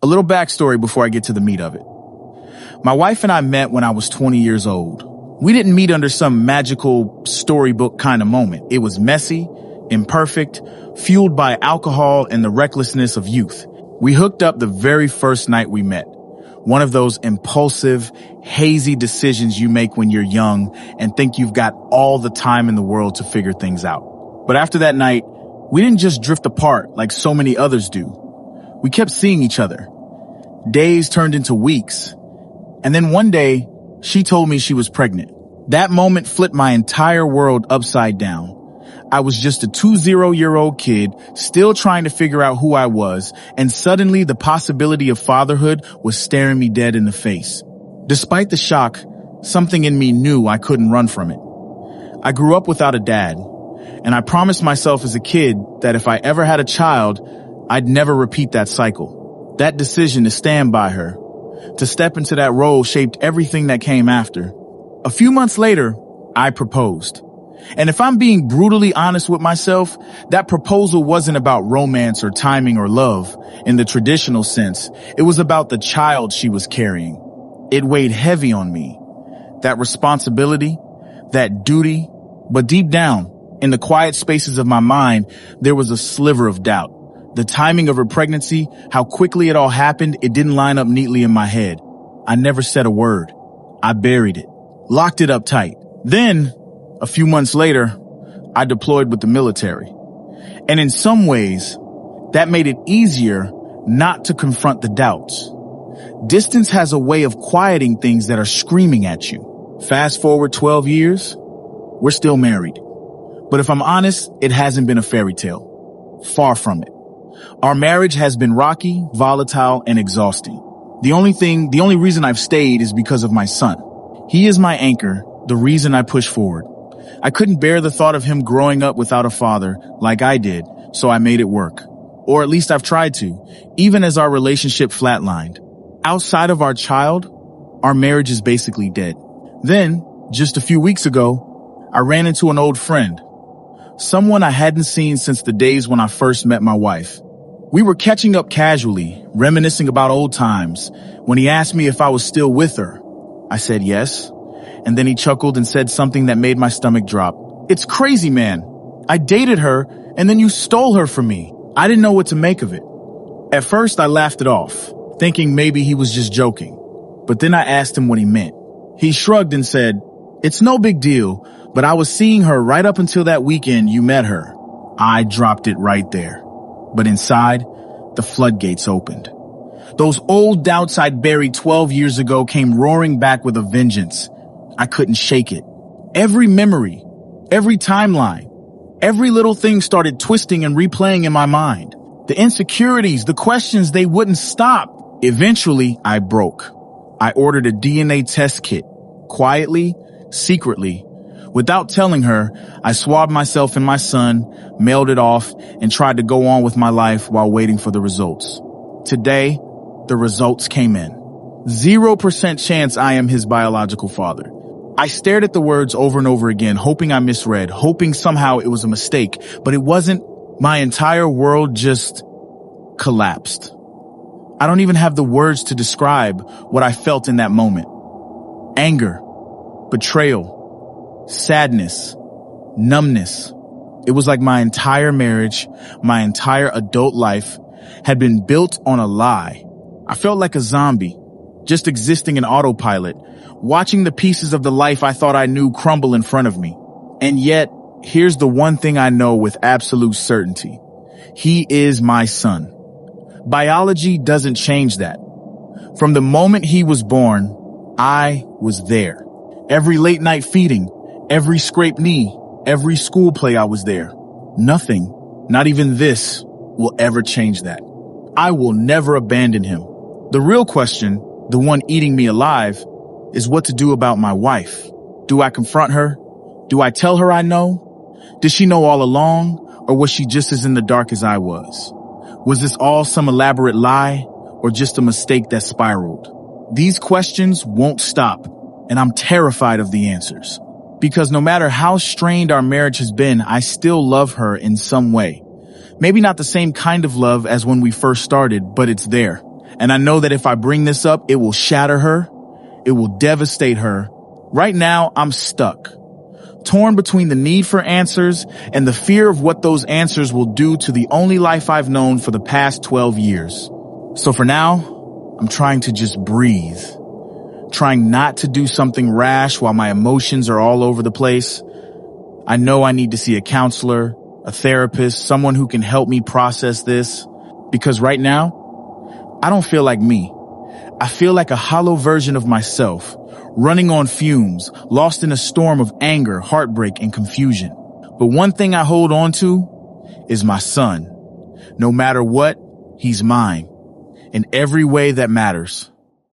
A little backstory before I get to the meat of it. My wife and I met when I was 20 years old. We didn't meet under some magical storybook kind of moment. It was messy, imperfect, fueled by alcohol and the recklessness of youth. We hooked up the very first night we met. One of those impulsive, hazy decisions you make when you're young and think you've got all the time in the world to figure things out. But after that night, we didn't just drift apart like so many others do. We kept seeing each other. Days turned into weeks. And then one day, she told me she was pregnant. That moment flipped my entire world upside down. I was just a 20-year-old kid, still trying to figure out who I was, and suddenly the possibility of fatherhood was staring me dead in the face. Despite the shock, something in me knew I couldn't run from it. I grew up without a dad, and I promised myself as a kid that if I ever had a child, I'd never repeat that cycle. That decision to stand by her, to step into that role, shaped everything that came after. A few months later, I proposed. And if I'm being brutally honest with myself, that proposal wasn't about romance or timing or love in the traditional sense. It was about the child she was carrying. It weighed heavy on me. That responsibility, that duty, but deep down, in the quiet spaces of my mind, there was a sliver of doubt. The timing of her pregnancy, how quickly it all happened, it didn't line up neatly in my head. I never said a word. I buried it, locked it up tight. Then, a few months later, I deployed with the military. And in some ways, that made it easier not to confront the doubts. Distance has a way of quieting things that are screaming at you. Fast forward 12 years, we're still married. But if I'm honest, it hasn't been a fairy tale. Far from it. Our marriage has been rocky, volatile, and exhausting. The only reason I've stayed is because of my son. He is my anchor, the reason I push forward. I couldn't bear the thought of him growing up without a father like I did, so I made it work. Or at least I've tried to, even as our relationship flatlined. Outside of our child, our marriage is basically dead. Then, just a few weeks ago, I ran into an old friend. Someone I hadn't seen since the days when I first met my wife. We were catching up casually, reminiscing about old times, when he asked me if I was still with her. I said yes, and then he chuckled and said something that made my stomach drop. "It's crazy, man. I dated her, and then you stole her from me." I didn't know what to make of it. At first, I laughed it off, thinking maybe he was just joking. But then I asked him what he meant. He shrugged and said, "It's no big deal, but I was seeing her right up until that weekend you met her." I dropped it right there. But inside, the floodgates opened. Those old doubts I'd buried 12 years ago came roaring back with a vengeance. I couldn't shake it. Every memory, every timeline, every little thing started twisting and replaying in my mind. The insecurities, the questions, they wouldn't stop. Eventually, I broke. I ordered a DNA test kit. Quietly, secretly. Without telling her, I swabbed myself and my son, mailed it off, and tried to go on with my life while waiting for the results. Today, the results came in. 0% chance I am his biological father. I stared at the words over and over again, hoping I misread, hoping somehow it was a mistake, but it wasn't. My entire world just collapsed. I don't even have the words to describe what I felt in that moment. Anger, betrayal, sadness, numbness. It was like my entire marriage, my entire adult life had been built on a lie. I felt like a zombie, just existing in autopilot, watching the pieces of the life I thought I knew crumble in front of me. And yet, here's the one thing I know with absolute certainty. He is my son. Biology doesn't change that. From the moment he was born, I was there. Every late night feeding, every scraped knee, every school play, I was there. Nothing, not even this, will ever change that. I will never abandon him. The real question, the one eating me alive, is what to do about my wife. Do I confront her? Do I tell her I know? Did she know all along, or was she just as in the dark as I was? Was this all some elaborate lie, or just a mistake that spiraled? These questions won't stop, and I'm terrified of the answers. Because no matter how strained our marriage has been, I still love her in some way. Maybe not the same kind of love as when we first started, but it's there. And I know that if I bring this up, it will shatter her. It will devastate her. Right now, I'm stuck, torn between the need for answers and the fear of what those answers will do to the only life I've known for the past 12 years. So for now, I'm trying to just breathe, trying not to do something rash while my emotions are all over the place. I know I need to see a counselor, a therapist, someone who can help me process this, because right now, I don't feel like me. I feel like a hollow version of myself, running on fumes, lost in a storm of anger, heartbreak, and confusion. But one thing I hold on to is my son. No matter what, he's mine, in every way that matters.